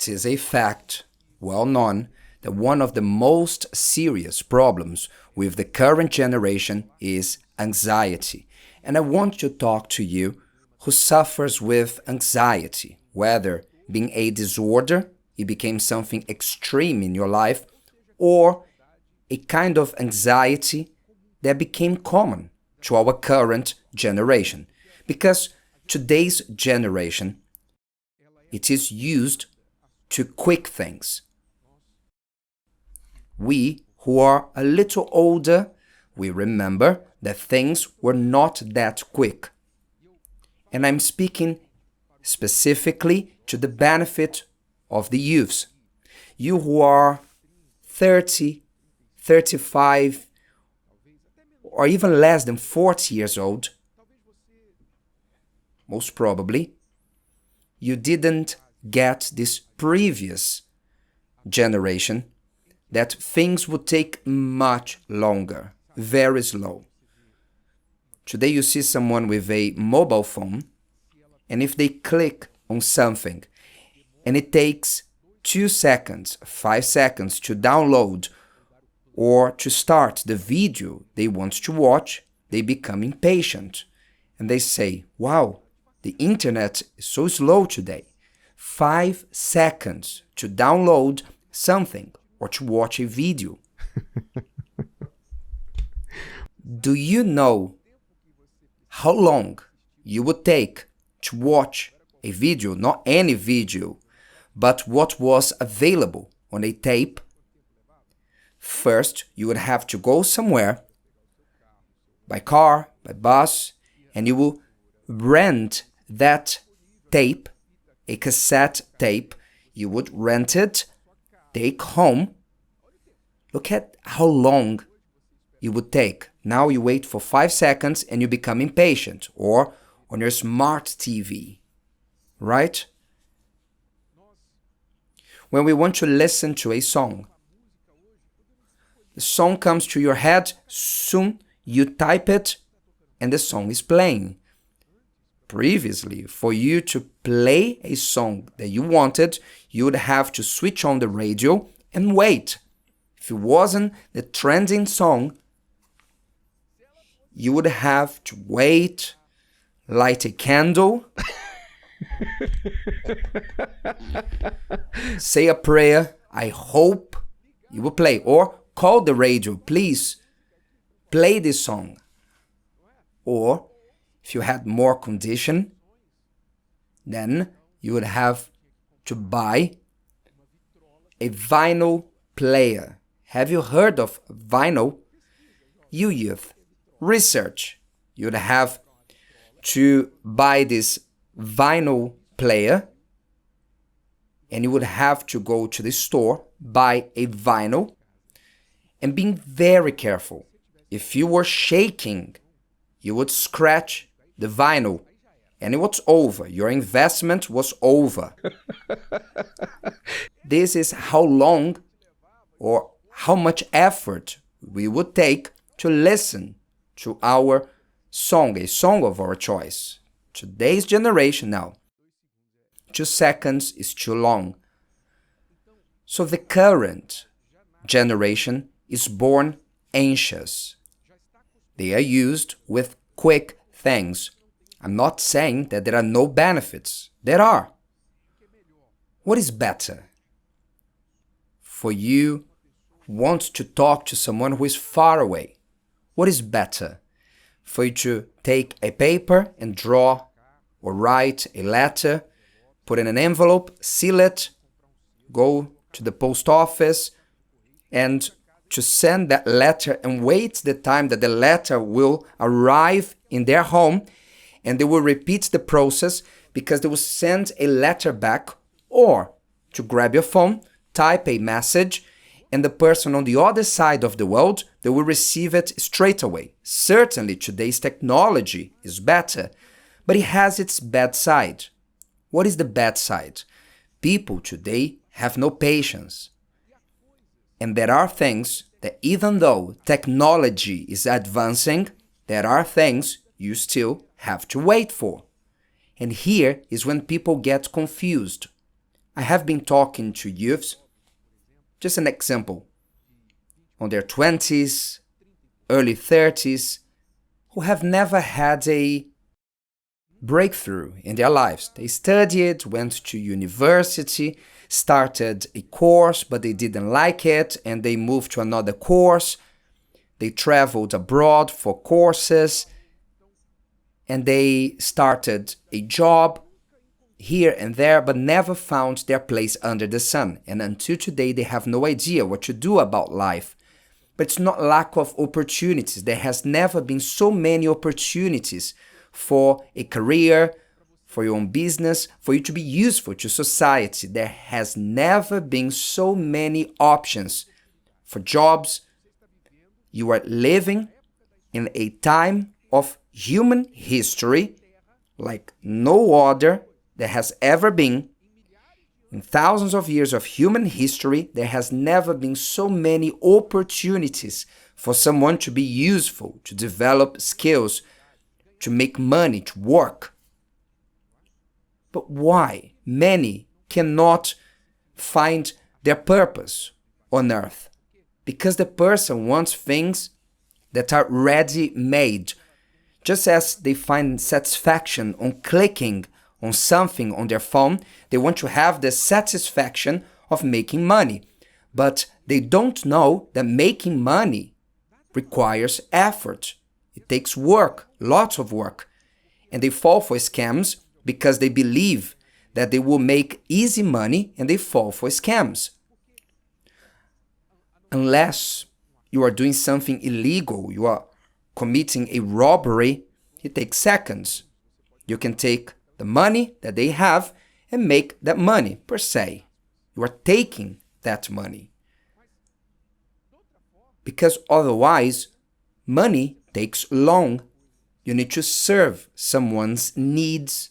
is a fact, well known, that one of the most serious problems with the current generation is anxiety. And I want to talk to you who suffers with anxiety, whether being a disorder, it became something extreme in your life, or a kind of anxiety that became common to our current generation. Because today's generation, it is used to quick things. We who are a little older, we remember that things were not that quick. And I'm speaking specifically to the benefit of the youths. You who are 30, 35, or even less than 40 years old, most probably, you didn't get this previous generation that things would take much longer, very slow. Today you see someone with a mobile phone, and if they click on something, and it takes 2 seconds, 5 seconds to download or to start the video they want to watch, they become impatient. And they say, wow, the internet is so slow today. 5 seconds to download something or to watch a video. Do you know how long you would take to watch a video, not any video, but what was available on a tape? First, you would have to go somewhere, by car, by bus, and you will rent that tape, a cassette tape. You would rent it, take home. Look at how long it would take. Now you wait for 5 seconds and you become impatient. Or on your smart TV, right? When we want to listen to a song, the song comes to your head, soon you type it and the song is playing. Previously, for you to play a song that you wanted, you would have to switch on the radio and wait. If it wasn't the trending song, you would have to wait, light a candle, say a prayer, I hope you will play, or call the radio, please play this song. Or if you had more condition, then you would have to buy a vinyl player. Have you heard of vinyl? You youth, research. You'd have to buy this vinyl player, and you would have to go to the store, buy a vinyl, and being very careful. If you were shaking, you would scratch the vinyl, and it was over. Your investment was over. This is how long or how much effort we would take to listen to our song, a song of our choice. Today's generation now, 2 seconds is too long. So the current generation is born anxious. They are used with quick things. I'm not saying that there are no benefits. There are. What is better? For you who want to talk to someone who is far away, what is better? For you to take a paper and draw or write a letter, put in an envelope, seal it, go to the post office, and to send that letter and wait the time that the letter will arrive in their home, and they will repeat the process because they will send a letter back, or to grab your phone, type a message, and the person on the other side of the world, they will receive it straight away. Certainly today's technology is better, but it has its bad side. What is the bad side? People today have no patience. And there are things that even though technology is advancing, there are things you still have to wait for. And here is when people get confused. I have been talking to youths, just an example, on their 20s, early 30s, who have never had a breakthrough in their lives. They studied, went to university, started a course, but they didn't like it, and they moved to another course. They traveled abroad for courses, and they started a job here and there, but never found their place under the sun. And until today, they have no idea what to do about life. But it's not lack of opportunities. There has never been so many opportunities for a career, for your own business, for you to be useful to society. There has never been so many options for jobs. You are living in a time of human history like no other there has ever been. In thousands of years of human history, there has never been so many opportunities for someone to be useful, to develop skills, to make money, to work. But why many cannot find their purpose on earth? Because the person wants things that are ready-made. Just as they find satisfaction on clicking on something on their phone, they want to have the satisfaction of making money. But they don't know that making money requires effort. It takes work, lots of work. And they fall for scams because they believe that they will make easy money, and they fall for scams. Unless you are doing something illegal, you are committing a robbery, it takes seconds. You can take the money that they have and make that money per se. You are taking that money. Because otherwise, money takes long. You need to serve someone's needs.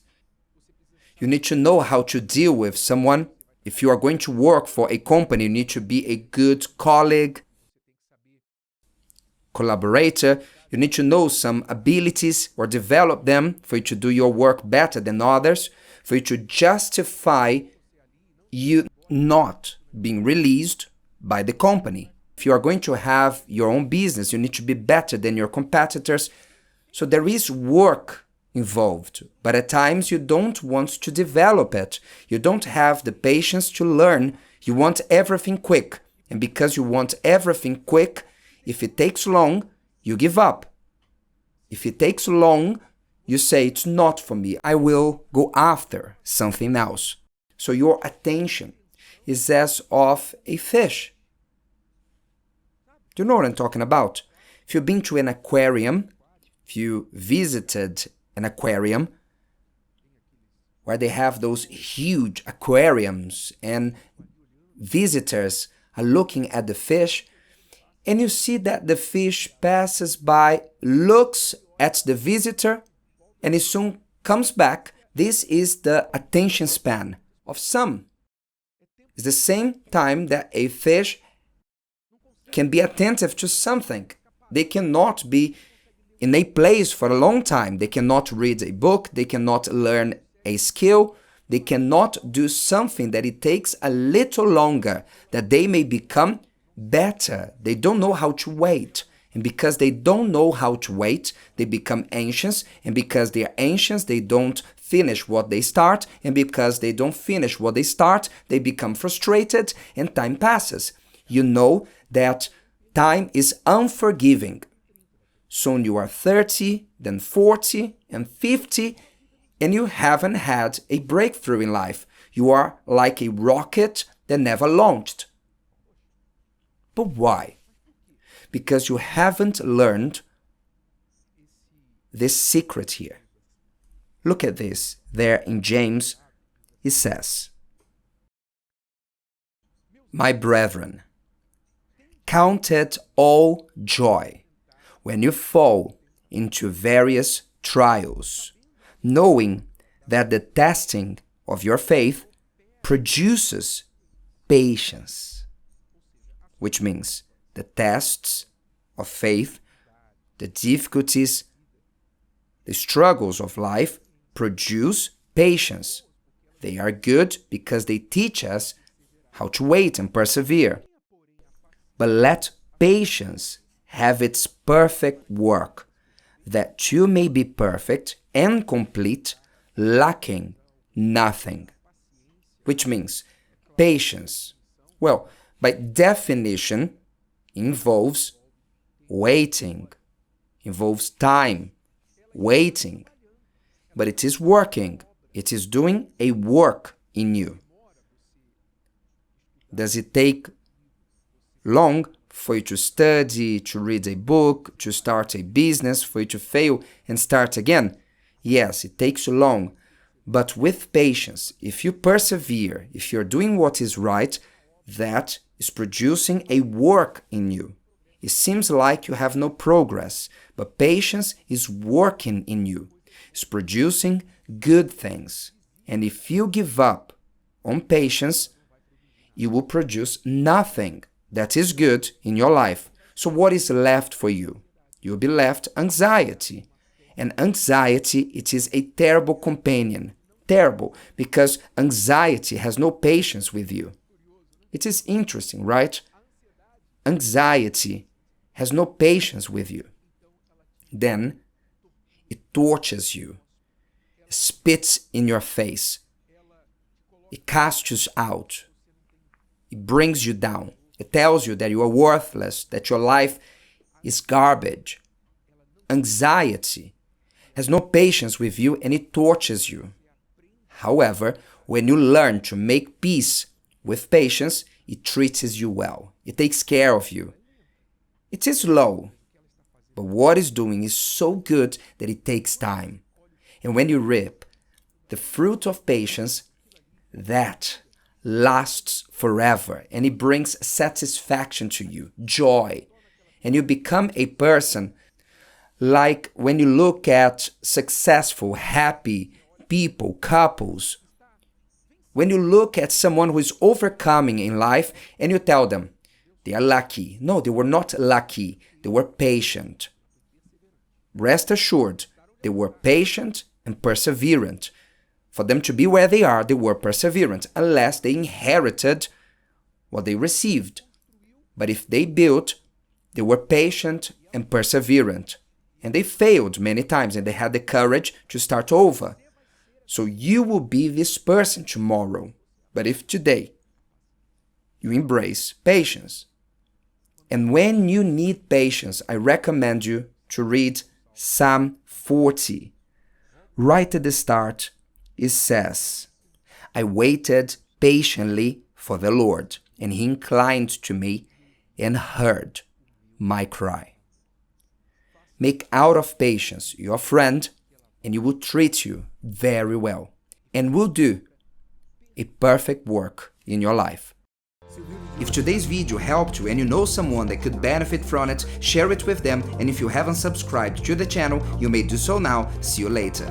You need to know how to deal with someone. If you are going to work for a company, you need to be a good colleague, collaborator. You need to know some abilities or develop them for you to do your work better than others, for you to justify you not being released by the company. If you are going to have your own business, you need to be better than your competitors. So there is work involved, but at times you don't want to develop it. You don't have the patience to learn. You want everything quick. And because you want everything quick, if it takes long, you give up. If it takes long, you say, it's not for me. I will go after something else. So your attention is as of a fish. Do you know what I'm talking about? If you've been to an aquarium, if you visited an aquarium where they have those huge aquariums and visitors are looking at the fish, and you see that the fish passes by, looks at the visitor, and it soon comes back. This is the attention span of some. It's the same time that a fish can be attentive to something. They cannot be in a place for a long time. They cannot read a book. They cannot learn a skill. They cannot do something that it takes a little longer, that they may become better. They don't know how to wait. And because they don't know how to wait, they become anxious. And because they are anxious, they don't finish what they start. And because they don't finish what they start, they become frustrated and time passes. You know that time is unforgiving. Soon you are 30, then 40 and 50, and you haven't had a breakthrough in life. You are like a rocket that never launched. But why? Because you haven't learned this secret here. Look at this. There in James, it says, "My brethren, count it all joy when you fall into various trials, knowing that the testing of your faith produces patience." Which means the tests of faith, the difficulties, the struggles of life produce patience. They are good because they teach us how to wait and persevere. But let patience have its perfect work, that you may be perfect and complete, lacking nothing. Which means patience, well, by definition, involves waiting, involves time, waiting. But it is working, it is doing a work in you. Does it take long for you to study, to read a book, to start a business, for you to fail and start again? Yes, it takes long. But with patience, if you persevere, if you're doing what is right, that is producing a work in you. It seems like you have no progress, but patience is working in you. It's producing good things. And if you give up on patience, you will produce nothing that is good in your life. So what is left for you? You'll be left anxiety. And anxiety, it is a terrible companion. Terrible, because anxiety has no patience with you. It is interesting, right? Anxiety has no patience with you. Then it tortures you, spits in your face, it casts you out, it brings you down, it tells you that you are worthless, that your life is garbage. Anxiety has no patience with you and it tortures you. However, when you learn to make peace with patience, it treats you well. It takes care of you. It is slow, but what it's doing is so good that it takes time. And when you reap the fruit of patience, that lasts forever and it brings satisfaction to you, joy. And you become a person like when you look at successful, happy people, couples, when you look at someone who is overcoming in life and you tell them they are lucky. No, they were not lucky. They were patient. Rest assured, they were patient and perseverant. For them to be where they are, they were perseverant, unless they inherited what they received. But if they built, they were patient and perseverant. And they failed many times and they had the courage to start over. So you will be this person tomorrow. But if today you embrace patience, and when you need patience, I recommend you to read Psalm 40. Right at the start, it says, I waited patiently for the Lord, and he inclined to me and heard my cry. Make out of patience your friend, and he will treat you very well and will do a perfect work in your life. If today's video helped you and you know someone that could benefit from it, share it with them, and if you haven't subscribed to the channel, you may do so now. See you later.